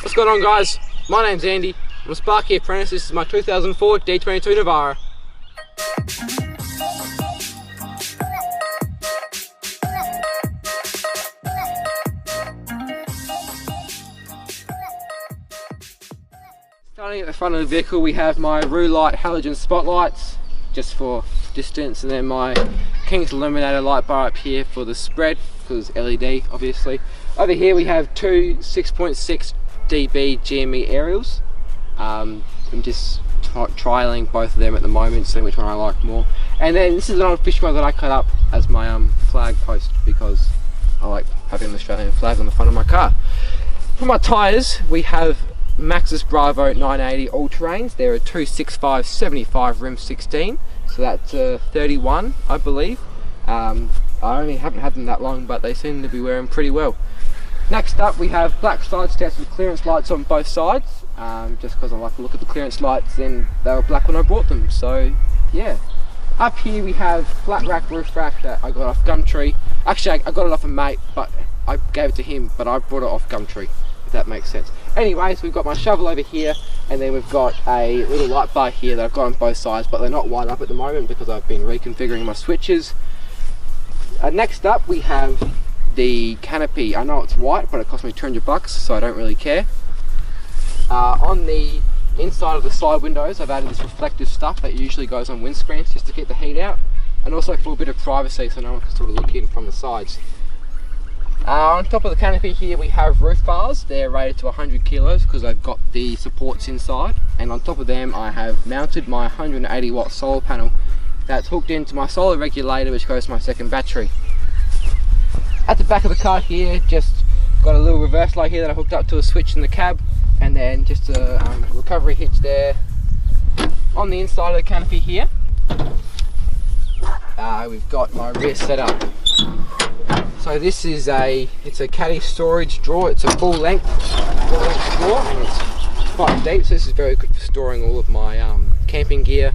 What's going on, guys? My name's Andy. I'm a Sparky apprentice. This is my 2004 D22 Navara. Starting at the front of the vehicle, we have my Roulite halogen spotlights, just for distance, and then my King's illuminator light bar up here for the spread, because LED obviously. Over here we have two 6.6 dB GME aerials. I'm just trialing both of them at the moment, seeing which one I like more. And then this is an old fish rod that I cut up as my flag post, because I like having an Australian flag on the front of my car. For my tyres, we have Maxxis Bravo 980 all-terrains. They're a 265/75 rim 16, so that's 31, I believe. I only haven't had them that long, but they seem to be wearing pretty well. Next up, we have black side steps with clearance lights on both sides, just because I like to look at the clearance lights, and they were black when I bought them, so yeah. Up here we have flat rack roof rack that I got off Gumtree. Actually, I got it off a mate, but I gave it to him, but I brought it off Gumtree, if that makes sense. Anyways, we've got my shovel over here, and then we've got a little light bar here that I've got on both sides, but they're not wired up at the moment because I've been reconfiguring my switches. Next up, we have the Canopy. I know it's white, but it cost me 200 bucks, so I don't really care. On the inside of the side windows, I've added this reflective stuff that usually goes on windscreens just to keep the heat out, and also for a bit of privacy so no one can sort of look in from the sides. On top of the canopy here we have roof bars. They're rated to 100 kilos because I've got the supports inside, and on top of them I have mounted my 180 watt solar panel that's hooked into my solar regulator, which goes to my second battery. At the back of the car here, just got a little reverse light here that I hooked up to a switch in the cab, and then just a recovery hitch there. On the inside of the canopy here, we've got my rear setup. So this is it's a caddy storage drawer. It's a full length drawer, and it's quite deep, so this is very good for storing all of my camping gear,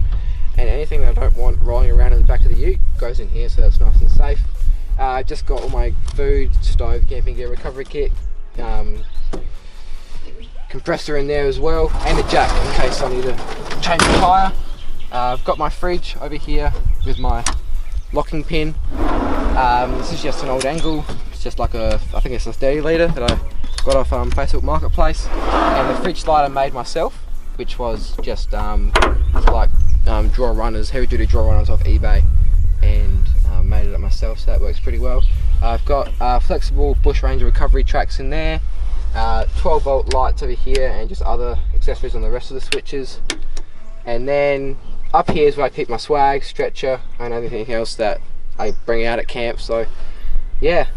and anything that I don't want rolling around in the back of the ute goes in here, so that's nice and safe. I've just got all my food, stove, camping gear, recovery kit, compressor in there as well, and a jack in case I need to change the tyre. I've got my fridge over here with my locking pin. This is just an old angle. It's just like I think it's a 30 litre that I got off Facebook Marketplace. And the fridge slide I made myself, which was just like drawer runners, heavy duty drawer runners off eBay, and made it up myself, so that works pretty well. I've got flexible bush ranger recovery tracks in there, 12 volt lights over here, and just other accessories on the rest of the switches. And then up here is where I keep my swag, stretcher, and everything else that I bring out at camp, so yeah.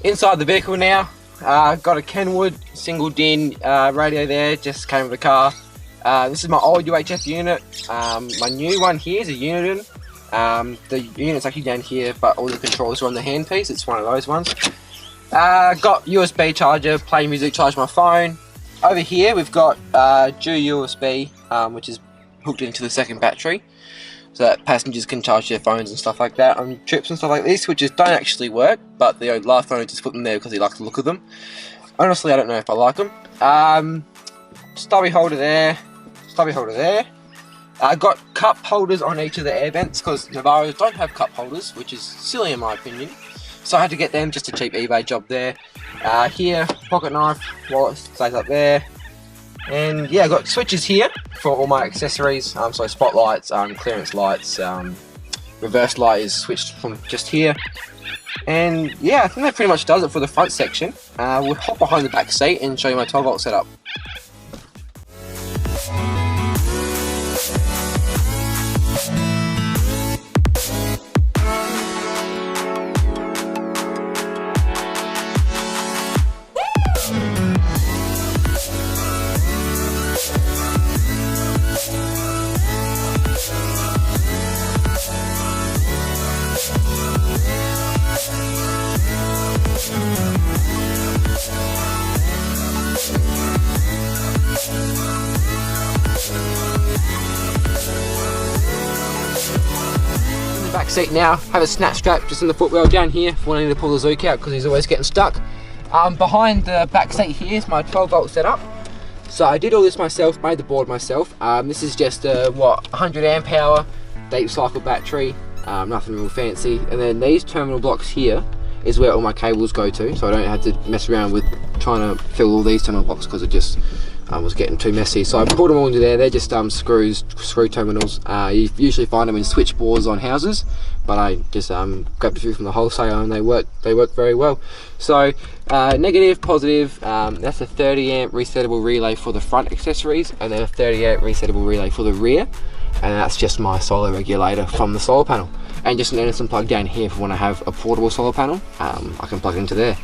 Inside the vehicle now, got a Kenwood single DIN radio there, just came with the car. This is my old UHF unit. My new one here is a Uniden. The unit's actually down here, but all the controls are on the handpiece. It's one of those ones. Got USB charger, play music, charge my phone. Over here we've got dual USB, which is hooked into the second battery, so that passengers can charge their phones and stuff like that on trips and stuff like this, which don't actually work, but the last owner just put them there because he likes the look of them. Honestly, I don't know if I like them. Stubby holder there, stubby holder there. I got cup holders on each of the air vents because Navaras don't have cup holders, which is silly in my opinion. So I had to get them, just a cheap eBay job there. Here, pocket knife, wallet stays up there. And yeah, I got switches here for all my accessories, so spotlights, clearance lights, reverse light is switched from just here. And yeah, I think that pretty much does it for the front section. We'll hop behind the back seat and show you my 12 volt setup. back seat now. Have a snap strap just in the footwell down here for when I need to pull the Zook out because he's always getting stuck. Behind the back seat here is my 12 volt setup. So I did all this myself, made the board myself. This is just a 100 amp hour deep cycle battery, nothing real fancy. And then these terminal blocks here is where all my cables go to, so I don't have to mess around with trying to fill all these terminal blocks because it just was getting too messy. So I pulled them all into there. They're just screw terminals. You usually find them in switchboards on houses, but I just grabbed a few from the wholesaler and they work very well. So negative, positive, that's a 30 amp resettable relay for the front accessories, and then a 30 amp resettable relay for the rear, and that's just my solar regulator from the solar panel. And just an Edison plug down here for when I have a portable solar panel, I can plug into there.